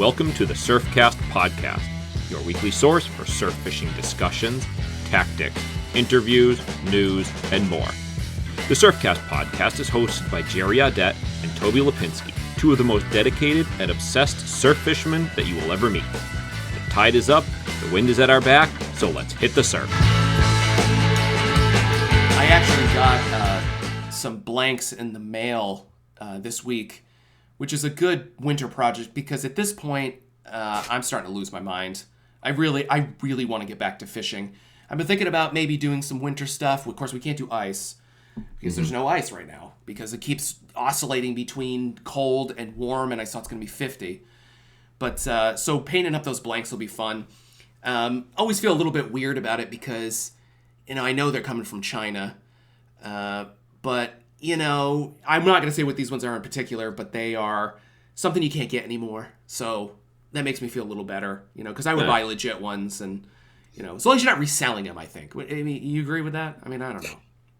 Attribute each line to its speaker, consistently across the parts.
Speaker 1: Welcome to the Surfcast Podcast, your weekly source for surf fishing discussions, tactics, interviews, news, and more. The Surfcast Podcast is hosted by Jerry Audet and Toby Lapinski, two of the most dedicated and obsessed surf fishermen that you will ever meet. The tide is up, the wind is at our back, so let's hit the surf.
Speaker 2: I actually got some blanks in the mail this week, which is a good winter project because at this point, I'm starting to lose my mind. I really want to get back to fishing. I've been thinking about maybe doing some winter stuff. Of course, we can't do ice because there's no ice right now because it keeps oscillating between cold and warm, and I saw it's going to be 50. But so painting up those blanks will be fun. Always feel a little bit weird about it because, I know they're coming from China, but I'm not going to say what these ones are in particular, but they are something you can't get anymore. So that makes me feel a little better, because I would buy legit ones and, as long as you're not reselling them, I think. I mean, you agree with that? I mean, I don't know.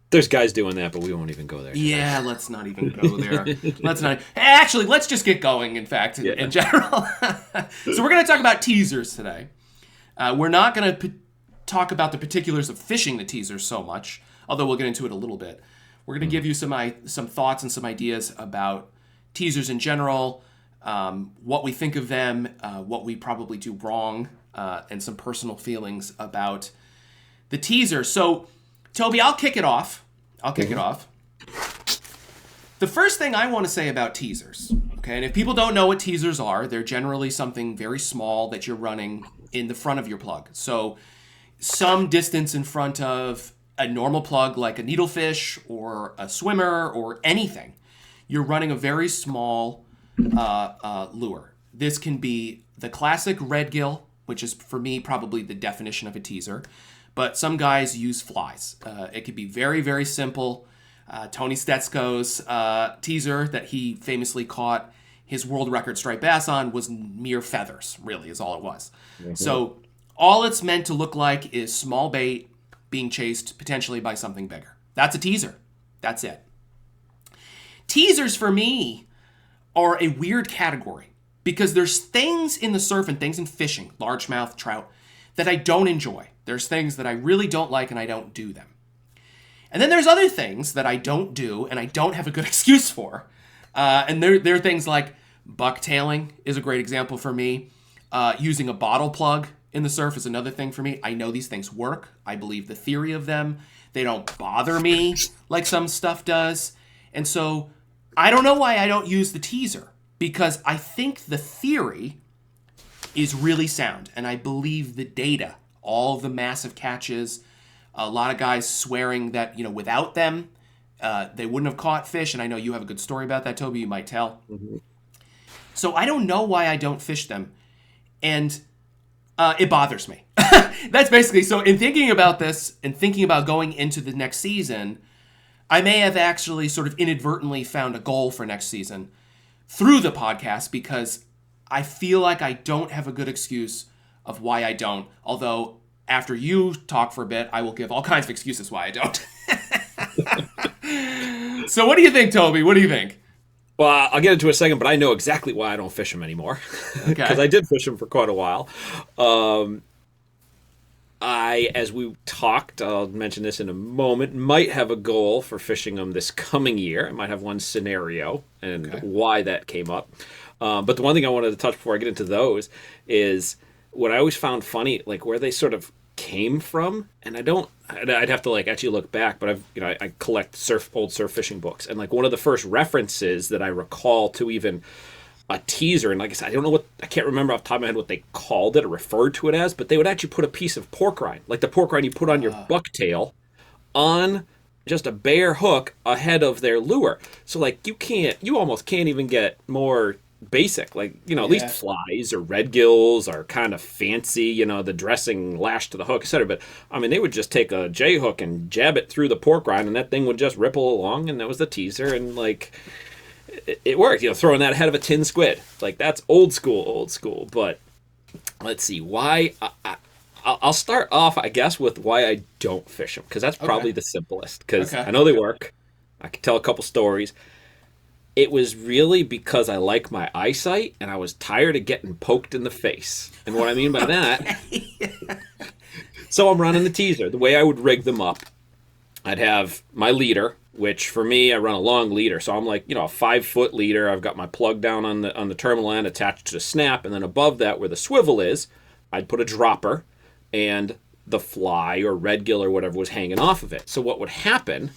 Speaker 1: There's guys doing that, but we won't even go there.
Speaker 2: Yeah, let's not even go there. Let's just get going, in fact, in general. So we're going to talk about teasers today. We're not going to talk about the particulars of fishing the teasers so much, although we'll get into it a little bit. We're going to give you some thoughts and some ideas about teasers in general, what we think of them, what we probably do wrong, and some personal feelings about the teaser. So, Toby, I'll kick it off. The first thing I want to say about teasers, okay, and if people don't know what teasers are, they're generally something very small that you're running in the front of your plug. So, some distance in front of a normal plug like a needlefish or a swimmer or anything. You're running a very small lure. This can be the classic red gill, which is for me probably the definition of a teaser, but some guys use flies. It could be very, very simple. Tony Stetsko's teaser that he famously caught his world record striped bass on was mere feathers, really, is all it was. Mm-hmm. So all it's meant to look like is small bait being chased potentially by something bigger. That's a teaser. That's it. Teasers for me are a weird category because there's things in the surf and things in fishing, largemouth, trout, that I don't enjoy. There's things that I really don't like and I don't do them. And then there's other things that I don't do and I don't have a good excuse for. And there are things like bucktailing is a great example for me. Using a bottle plug in the surf is another thing for me. I know these things work. I believe the theory of them. They don't bother me like some stuff does. And so I don't know why I don't use the teaser because I think the theory is really sound. And I believe the data, all the massive catches, a lot of guys swearing that, without them, they wouldn't have caught fish. And I know you have a good story about that, Toby, you might tell. Mm-hmm. So I don't know why I don't fish them. And it bothers me. That's basically, so in thinking about this and thinking about going into the next season, I may have actually sort of inadvertently found a goal for next season through the podcast because I feel like I don't have a good excuse of why I don't. Although after you talk for a bit, I will give all kinds of excuses why I don't. So what do you think, Toby? What do you think?
Speaker 1: Well, I'll get into it in a second, but I know exactly why I don't fish them anymore. Because I did fish them for quite a while. As we talked, I'll mention this in a moment, might have a goal for fishing them this coming year. I might have one scenario and why that came up. But the one thing I wanted to touch before I get into those is what I always found funny, like where they sort of came from. And I'd have to actually look back, but I collect old surf fishing books. And one of the first references that I recall to even a teaser, and like I said, I can't remember off the top of my head what they called it or referred to it as, but they would actually put a piece of pork rind, like the pork rind you put on your bucktail, on just a bare hook ahead of their lure. So you almost can't even get more basic, at least flies or red gills are kind of fancy, the dressing lashed to the hook, etc. But I mean, they would just take a J hook and jab it through the pork rind, and that thing would just ripple along, and that was the teaser, and it worked, throwing that ahead of a tin squid. That's old school. But let's see why. I'll start off, I guess, with why I don't fish them, because that's probably the simplest. Because I know they work. I can tell a couple stories. It was really because I like my eyesight and I was tired of getting poked in the face. And what I mean by that, so I'm running the teaser. The way I would rig them up, I'd have my leader, which for me, I run a long leader. So I'm like, a 5-foot leader. I've got my plug down on the terminal end attached to the snap. And then above that, where the swivel is, I'd put a dropper and the fly or red gill or whatever was hanging off of it. So what would happen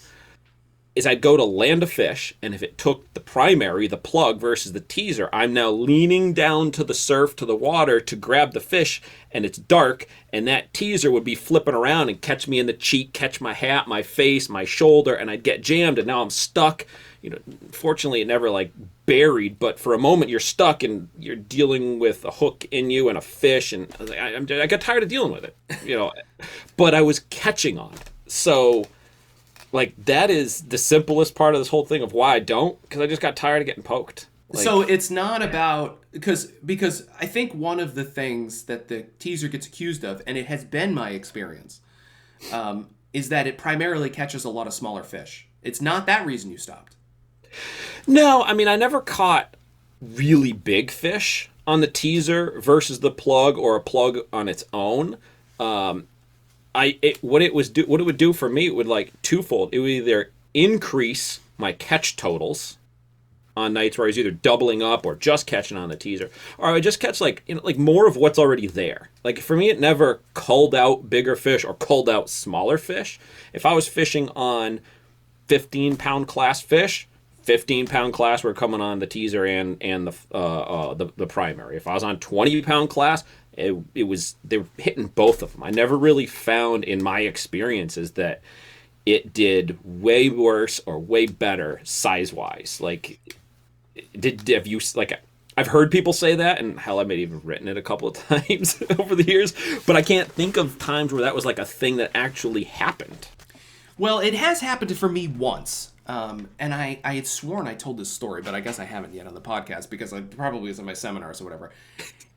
Speaker 1: is I'd go to land a fish, and if it took the primary, the plug versus the teaser, I'm now leaning down to the surf, to the water, to grab the fish, and it's dark, and that teaser would be flipping around and catch me in the cheek, catch my hat, my face, my shoulder, and I'd get jammed, and now I'm stuck. Fortunately, it never, buried, but for a moment, you're stuck, and you're dealing with a hook in you and a fish, and I got tired of dealing with it, But I was catching on. So that is the simplest part of this whole thing of why I don't, because I just got tired of getting poked.
Speaker 2: So it's not about, because I think one of the things that the teaser gets accused of, and it has been my experience, is that it primarily catches a lot of smaller fish. It's not that reason you stopped.
Speaker 1: No, I never caught really big fish on the teaser versus the plug or a plug on its own. What it would do for me, it would twofold. It would either increase my catch totals on nights where I was either doubling up or just catching on the teaser, or I would just catch more of what's already there. For me, it never culled out bigger fish or culled out smaller fish. If I was fishing on 15-pound class fish, 15-pound class were coming on the teaser and the primary. If I was on 20-pound class, they were hitting both of them. I never really found in my experiences that it did way worse or way better size-wise. Have you I've heard people say that, and hell, I may have even written it a couple of times over the years, but I can't think of times where that was a thing that actually happened.
Speaker 2: Well, it has happened for me once. And I had sworn I told this story, but I guess I haven't yet on the podcast because I probably was in my seminars or whatever.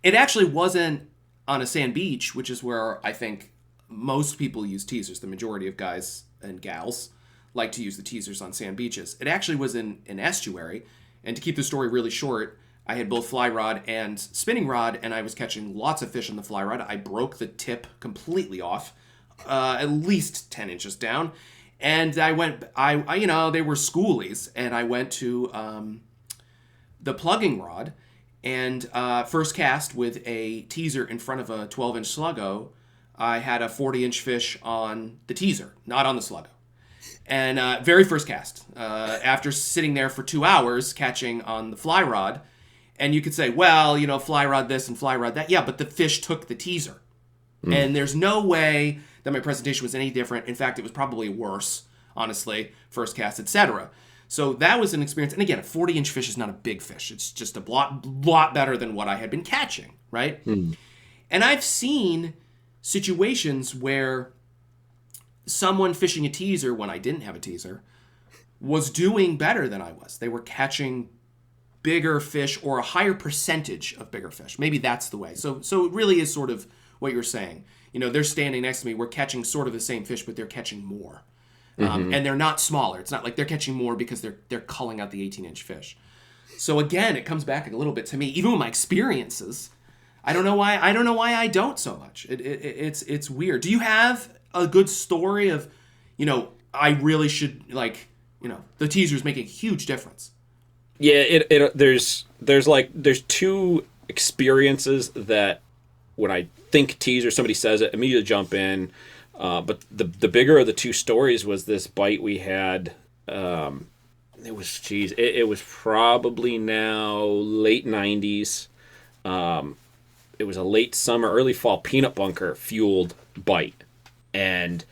Speaker 2: It actually wasn't on a sand beach, which is where I think most people use teasers. The majority of guys and gals like to use the teasers on sand beaches. It actually was in an estuary. And to keep the story really short, I had both fly rod and spinning rod, and I was catching lots of fish on the fly rod. I broke the tip completely off, at least 10 inches down. And I went, they were schoolies, and I went to the plugging rod, and first cast with a teaser in front of a 12-inch sluggo, I had a 40-inch fish on the teaser, not on the sluggo. And very first cast, after sitting there for 2 hours catching on the fly rod, and you could say, well, fly rod this and fly rod that. Yeah, but the fish took the teaser. And there's no way that my presentation was any different. In fact, it was probably worse, honestly, first cast, etc. So that was an experience. And again, a 40-inch fish is not a big fish. It's just a lot better than what I had been catching, right? And I've seen situations where someone fishing a teaser when I didn't have a teaser was doing better than I was. They were catching bigger fish or a higher percentage of bigger fish. Maybe that's the way. So it really is sort of what you're saying. They're standing next to me. We're catching sort of the same fish, but they're catching more. And they're not smaller. It's not like they're catching more because they're culling out the 18-inch fish. So again, it comes back a little bit to me. Even with my experiences, I don't know why I don't so much. It's weird. Do you have a good story of, I really should, the teasers make a huge difference?
Speaker 1: Yeah, there's two experiences that when I think teaser, somebody says it, immediately jump in. But the bigger of the two stories was this bite we had. It was probably now late 90s. It was a late summer, early fall peanut bunker fueled bite. And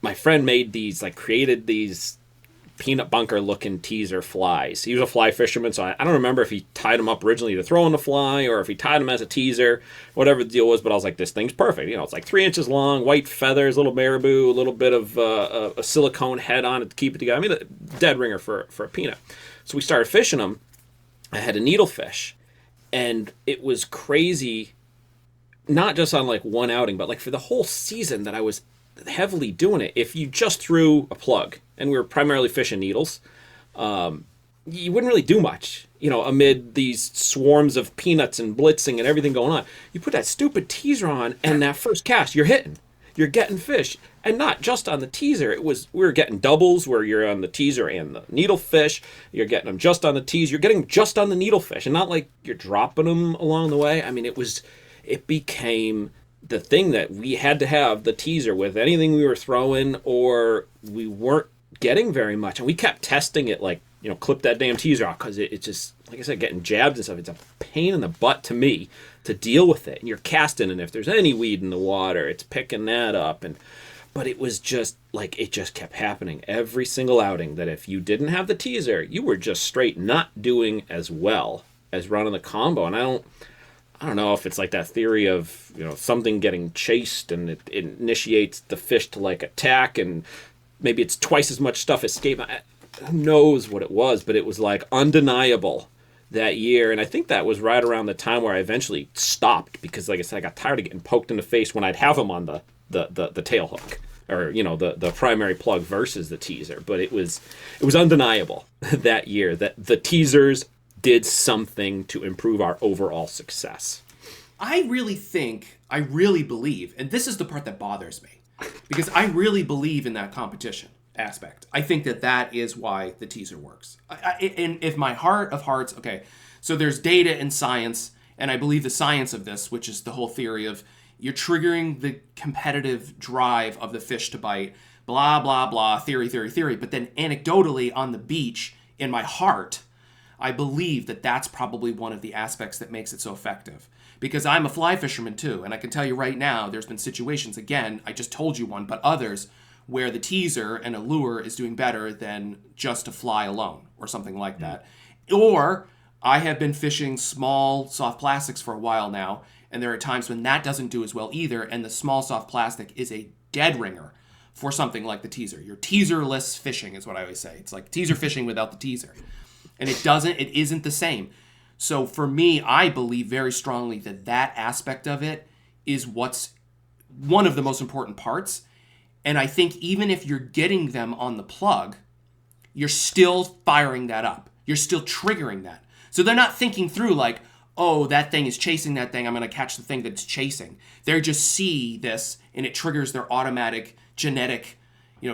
Speaker 1: my friend made created these peanut bunker looking teaser flies. He was a fly fisherman, so I don't remember if he tied them up originally to throw in the fly or if he tied them as a teaser, whatever the deal was, but I was like, this thing's perfect. It's 3 inches long, white feathers, little marabou, a little bit of a silicone head on it to keep it together. A dead ringer for a peanut. So we started fishing them. I had a needlefish, and it was crazy, not just on one outing, but for the whole season that I was heavily doing it. If you just threw a plug, and we were primarily fishing needles, you wouldn't really do much, amid these swarms of peanuts and blitzing and everything going on. You put that stupid teaser on, and that first cast, you're hitting. You're getting fish. And not just on the teaser. We were getting doubles where you're on the teaser and the needlefish. You're getting them just on the teaser. You're getting them just on the needlefish, and not like you're dropping them along the way. I mean, it became the thing that we had to have the teaser with anything we were throwing, or we weren't getting very much. And we kept testing it, like, clip that damn teaser off, because it's just, like I said, getting jabbed and stuff. It's a pain in the butt to me to deal with it. And you're casting, and if there's any weed in the water, it's picking that up. But it was just like, it just kept happening every single outing, that if you didn't have the teaser, you were just straight not doing as well as running the combo. And I don't know if it's like that theory of, something getting chased and it initiates the fish to like attack, and maybe it's twice as much stuff escape. Who knows what it was, but it was like undeniable that year. And I think that was right around the time where I eventually stopped, because like I said, I got tired of getting poked in the face when I'd have them on the tail hook, or the primary plug versus the teaser. But it was undeniable that year that the teasers did something to improve our overall success.
Speaker 2: I really believe, and this is the part that bothers me, because I really believe in that competition aspect. I think that is why the teaser works. And if my heart of hearts, okay, so there's data and science, and I believe the science of this, which is the whole theory of you're triggering the competitive drive of the fish to bite, blah, blah, blah, theory. But then anecdotally on the beach, in my heart, I believe that that's probably one of the aspects that makes it so effective. Because I'm a fly fisherman too, and I can tell you right now, there's been situations, again, I just told you one, but others, where the teaser and a lure is doing better than just a fly alone, or something like that. Or I have been fishing small soft plastics for a while now, and there are times when that doesn't do as well either, and the small soft plastic is a dead ringer for something like the teaser. You're teaserless fishing is what I always say. It's like teaser fishing without the teaser. And it isn't the same. So for me, I believe very strongly that aspect of it is what's one of the most important parts. And I think even if you're getting them on the plug, you're still firing that up. You're still triggering that. So they're not thinking through like, oh, that thing is chasing that thing, I'm going to catch the thing that's chasing. They just see this, and it triggers their automatic genetic,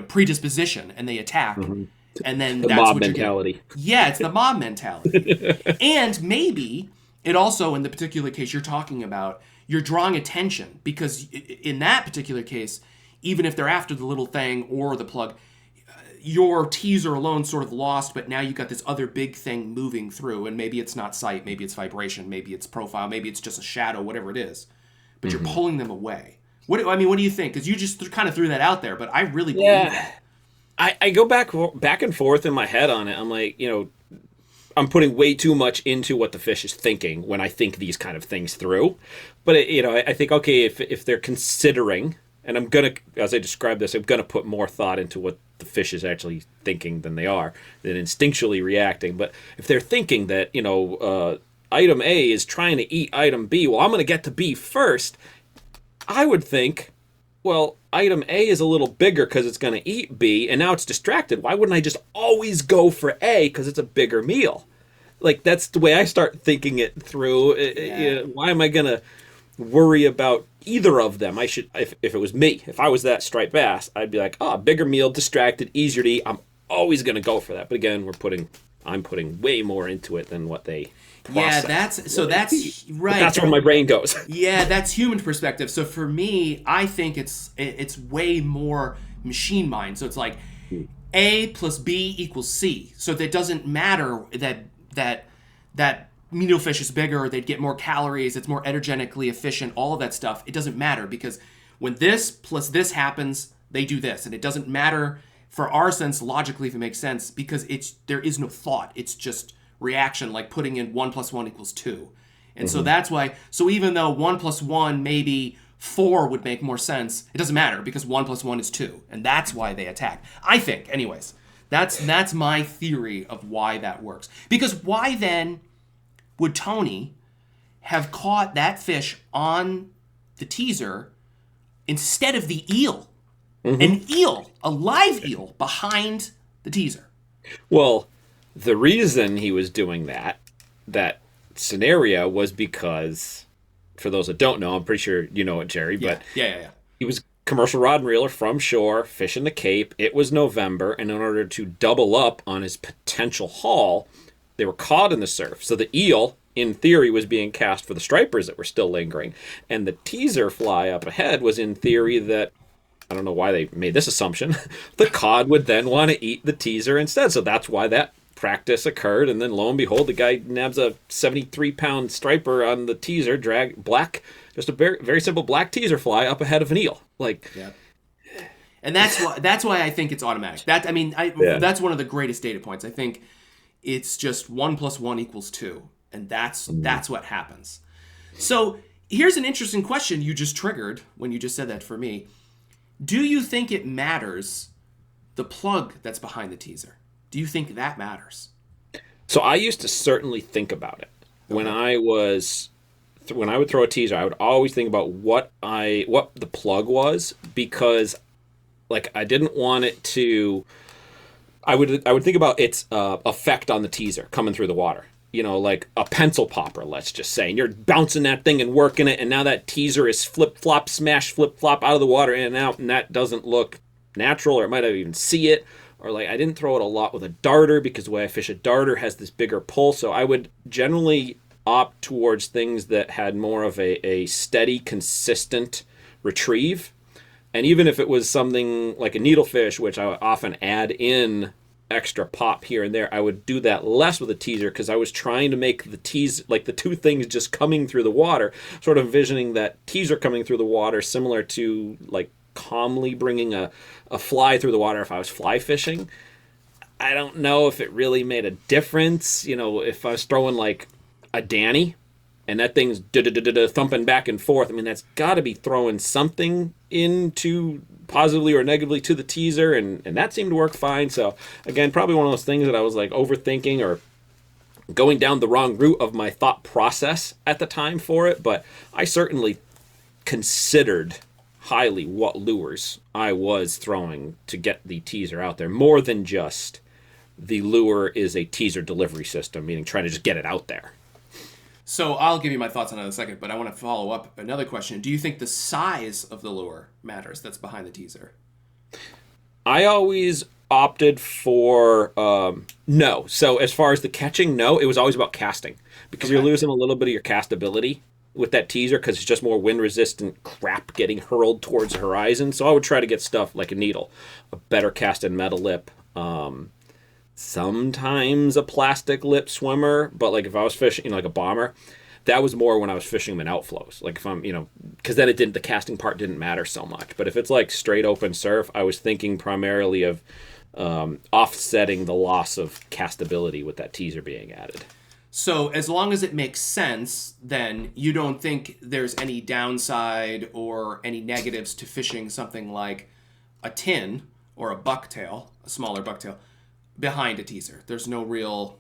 Speaker 2: predisposition, and they attack. Mm-hmm. And then
Speaker 1: the
Speaker 2: that's
Speaker 1: mob
Speaker 2: what
Speaker 1: mentality.
Speaker 2: Yeah, it's the mob mentality. And maybe it also, in the particular case you're talking about, you're drawing attention, because in that particular case, even if they're after the little thing or the plug, your teaser alone sort of lost, but now you've got this other big thing moving through, and maybe it's not sight, maybe it's vibration, maybe it's profile, maybe it's just a shadow, whatever it is. But you're pulling them away. What do you think? Because you just kind of threw that out there, but I really believe that.
Speaker 1: I go back and forth in my head on it. I'm like, I'm putting way too much into what the fish is thinking when I think these kind of things through. But, I think, okay, if they're considering, and I'm going to, as I describe this, I'm going to put more thought into what the fish is actually thinking than instinctually reacting. But if they're thinking that, item A is trying to eat item B, well, I'm going to get to B first, I would think, well, item A is a little bigger because it's going to eat B, and now it's distracted. Why wouldn't I just always go for A because it's a bigger meal? Like, that's the way I start thinking it through. Yeah. Why am I going to worry about either of them? I should, if it was me, if I was that striped bass, I'd be like, bigger meal, distracted, easier to eat. I'm always going to go for that. But again, I'm putting way more into it than what they process.
Speaker 2: Yeah, that's right.
Speaker 1: But that's where my brain goes.
Speaker 2: Yeah, that's human perspective. So for me, I think it's way more machine mind. So it's like A plus B equals C. So that doesn't matter that needlefish is bigger, they'd get more calories, it's more energetically efficient, all of that stuff. It doesn't matter, because when this plus this happens, they do this. And it doesn't matter for our sense logically if it makes sense, because there is no thought. It's just reaction, like putting in 1 + 1 = 2. And so that's why, so even though 1 + 1 maybe 4 would make more sense, it doesn't matter, because 1 + 1 = 2. And that's why they attack. I think, anyways. That's my theory of why that works. Because why then would Tony have caught that fish on the teaser instead of the eel? An eel, a live eel, behind the teaser.
Speaker 1: Well, The reason he was doing that scenario was because, for those that don't know, I'm pretty sure you know it, Jerry, but
Speaker 2: Yeah.
Speaker 1: he was commercial rod and reeler from shore, fishing the Cape. It was November, and in order to double up on his potential haul, they were caught in the surf. So the eel, in theory, was being cast for the stripers that were still lingering. And the teaser fly up ahead was in theory that, I don't know why they made this assumption, the cod would then want to eat the teaser instead. So that's why that practice occurred. And then lo and behold, the guy nabs a 73-pound striper on the teaser, just a very, very simple black teaser fly up ahead of an eel.
Speaker 2: Yeah. And that's why I think it's automatic. That's one of the greatest data points. I think it's just 1 + 1 = 2, and that's what happens. So here's an interesting question you just triggered when you just said that for me. Do you think it matters the plug that's behind the teaser? Do you think that matters?
Speaker 1: So I used to certainly think about it. Okay. When I would throw a teaser, I would always think about what the plug was, because I didn't want it to. I would think about its effect on the teaser coming through the water. Like a pencil popper, let's just say, and you're bouncing that thing and working it, and now that teaser is flip flop smash flip flop out of the water in and out, and that doesn't look natural, or it might not even see it. Or I didn't throw it a lot with a darter, because the way I fish a darter has this bigger pull, so I would generally opt towards things that had more of a steady, consistent retrieve. And even if it was something like a needlefish, which I would often add in extra pop here and there, I would do that less with a teaser, because I was trying to make the the two things just coming through the water, sort of envisioning that teaser coming through the water similar to calmly bringing a fly through the water if I was fly fishing. I don't know if it really made a difference. If I was throwing a Danny and that thing's thumping back and forth, that's got to be throwing something into positively or negatively to the teaser, and that seemed to work fine. So again, probably one of those things that I was overthinking or going down the wrong route of my thought process at the time for it, but I certainly considered highly what lures I was throwing to get the teaser out there, more than just the lure is a teaser delivery system, meaning trying to just get it out there.
Speaker 2: So I'll give you my thoughts on that in a second, but I want to follow up another question. Do you think the size of the lure matters that's behind the teaser?
Speaker 1: I always opted for no. So as far as the catching, no. It was always about casting, because you're losing a little bit of your castability with that teaser, because it's just more wind-resistant crap getting hurled towards the horizon. So I would try to get stuff like a needle, a better casted metal lip, sometimes a plastic lip swimmer, but if I was fishing like a bomber, that was more when I was fishing them in outflows. If I'm, because then the casting part didn't matter so much. But if it's straight open surf, I was thinking primarily of offsetting the loss of castability with that teaser being added.
Speaker 2: So as long as it makes sense, then you don't think there's any downside or any negatives to fishing something like a tin or a bucktail, a smaller bucktail, behind a teaser. There's no real...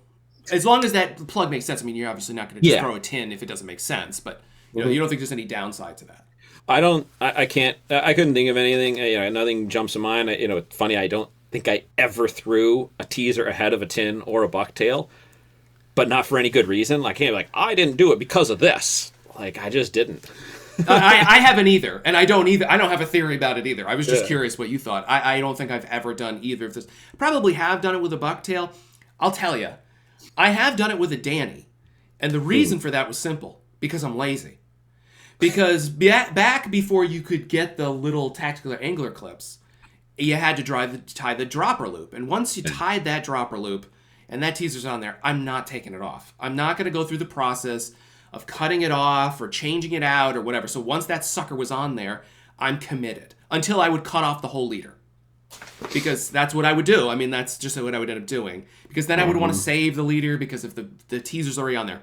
Speaker 2: As long as that plug makes sense. You're obviously not going to just throw a tin if it doesn't make sense, but you don't think there's any downside to that.
Speaker 1: I couldn't think of anything. Nothing jumps to mind. It's funny, I don't think I ever threw a teaser ahead of a tin or a bucktail, but not for any good reason. I can't be I didn't do it because of this. I just didn't.
Speaker 2: I haven't either, and I don't have a theory about it either. I was just curious what you thought. I don't think I've ever done either of this. Probably have done it with a bucktail. I'll tell you, I have done it with a Danny, and the reason for that was simple, because I'm lazy. Because back before you could get the little tactical angler clips, you had to tie the dropper loop, and once you tied that dropper loop and that teaser's on there, I'm not taking it off. I'm not going to go through the process of cutting it off or changing it out or whatever. So once that sucker was on there, I'm committed until I would cut off the whole leader, because that's what I would do. That's just what I would end up doing, because then I would want to save the leader, because if the teaser's already on there.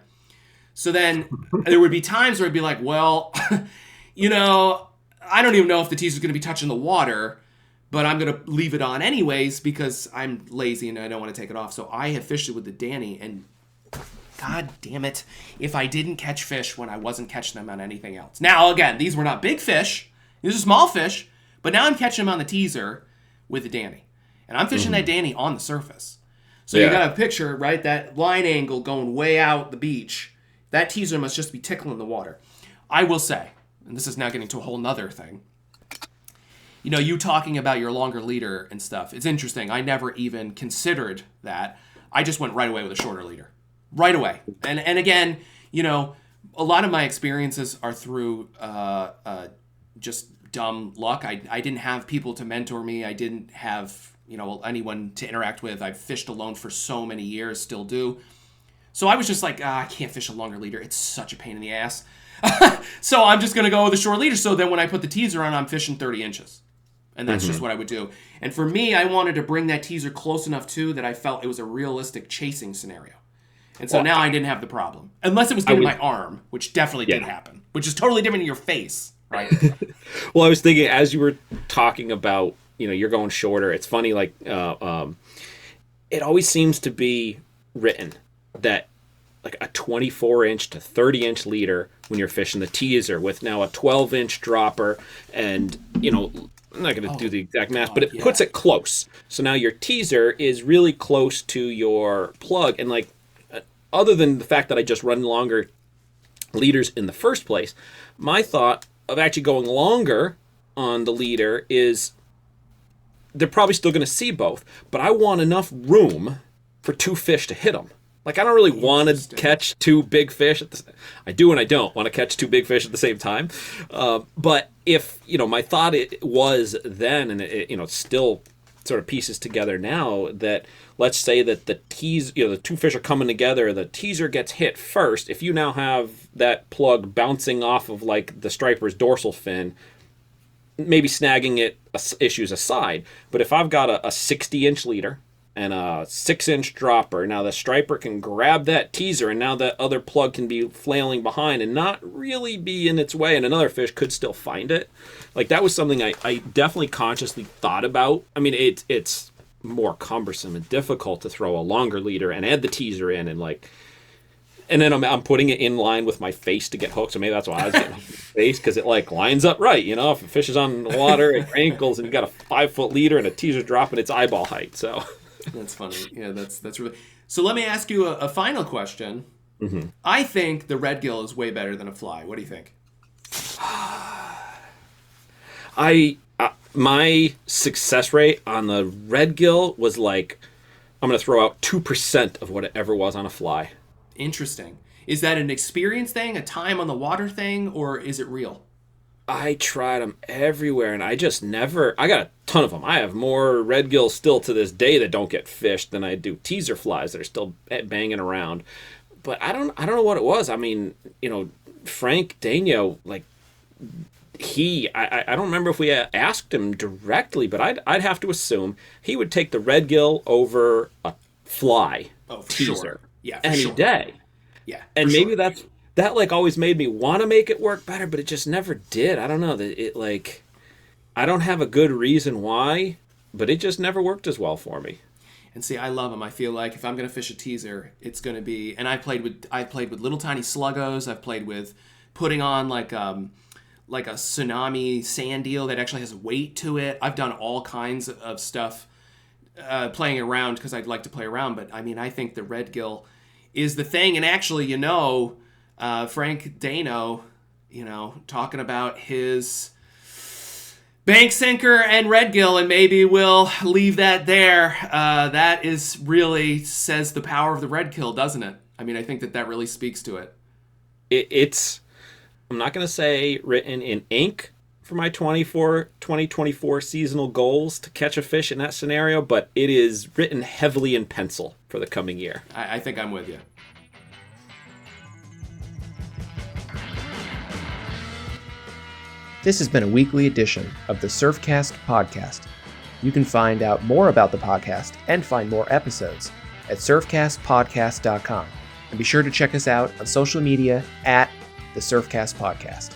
Speaker 2: So then there would be times where I'd be well, I don't even know if the teaser's going to be touching the water, but I'm going to leave it on anyways because I'm lazy and I don't want to take it off. So I have fished it with the Danny, and God damn it, if I didn't catch fish when I wasn't catching them on anything else. Now, again, these were not big fish. These are small fish, but now I'm catching them on the teaser with the Danny. And I'm fishing that Danny on the surface. So you got a picture, right? That line angle going way out the beach. That teaser must just be tickling the water. I will say, and this is now getting to a whole nother thing. You know, you talking about your longer leader and stuff. It's interesting. I never even considered that. I just went right away with a shorter leader. Right away. And again, you know, a lot of my experiences are through just dumb luck. I didn't have people to mentor me. I didn't have, you know, anyone to interact with. I've fished alone for so many years, still do. So I was just like, I can't fish a longer leader. It's such a pain in the ass. So I'm just going to go with a short leader. So then when I put the teaser on, I'm fishing 30 inches. And that's just what I would do. And for me, I wanted to bring that teaser close enough, too, that I felt it was a realistic chasing scenario. And so now I didn't have the problem. Unless it was getting my arm, which definitely did happen. Which is totally different in your face, right?
Speaker 1: Well, I was thinking, as you were talking about, you know, you're going shorter. It's funny, like, it always seems to be written that, like, a 24-inch to 30-inch leader when you're fishing the teaser with now a 12-inch dropper and, you know... I'm not going to do the exact math, but it puts it close. So now your teaser is really close to your plug. And like, other than the fact that I just run longer leaders in the first place, my thought of actually going longer on the leader is they're probably still going to see both, but I want enough room for two fish to hit them. Like, I don't really want to catch two big fish. I do and I don't want to catch two big fish at the same time. But if, you know, my thought it was then, and it, you know, still sort of pieces together now, that let's say that the two fish are coming together, the teaser gets hit first. If you now have that plug bouncing off of, like, the striper's dorsal fin, maybe snagging it issues aside. But if I've got a 60-inch leader and a 6-inch dropper, now the striper can grab that teaser, and now that other plug can be flailing behind and not really be in its way, and another fish could still find it. Like, that was something I definitely consciously thought about. I mean, it's more cumbersome and difficult to throw a longer leader and add the teaser in, and like, and then I'm putting it in line with my face to get hooked. So maybe that's why I was getting face, because it like lines up right. You know, if a fish is on the water at your ankles and you got a 5-foot leader and a teaser dropping its eyeball height, so.
Speaker 2: That's funny. Yeah, that's really... So let me ask you a final question.
Speaker 1: Mm-hmm.
Speaker 2: I think the red gill is way better than a fly. What do you think?
Speaker 1: My success rate on the red gill was like, I'm going to throw out 2% of what it ever was on a fly.
Speaker 2: Interesting. Is that an experience thing, a time on the water thing, or is it real?
Speaker 1: I tried them everywhere, and I just never... I got a ton of them. I have more red gills still to this day that don't get fished than I do teaser flies that are still banging around. But I don't know what it was. I mean, you know, Frank Dano, like, I don't remember if we asked him directly, but I'd have to assume he would take the red gill over a fly teaser.
Speaker 2: Sure. Yeah,
Speaker 1: any day.
Speaker 2: Yeah,
Speaker 1: and maybe that like always made me want to make it work better, but it just never did. I don't know, it like, I don't have a good reason why, but it just never worked as well for me.
Speaker 2: And see, I love them. I feel like if I'm going to fish a teaser, it's going to be, and I've played with little tiny sluggos. I've played with putting on like a tsunami sand eel that actually has weight to it. I've done all kinds of stuff playing around because I'd like to play around. But I mean, I think the red gill is the thing. And actually, you know, Frank Dano, you know, talking about his bank sinker and red gill, and maybe we'll leave that there. That is really says the power of the red gill, doesn't it? I mean, I think that really speaks to it.
Speaker 1: It's, I'm not going to say written in ink for my 2024 seasonal goals to catch a fish in that scenario, but it is written heavily in pencil for the coming year.
Speaker 2: I think I'm with you.
Speaker 3: This has been a weekly edition of the Surfcast Podcast. You can find out more about the podcast and find more episodes at surfcastpodcast.com. And be sure to check us out on social media at the Surfcast Podcast.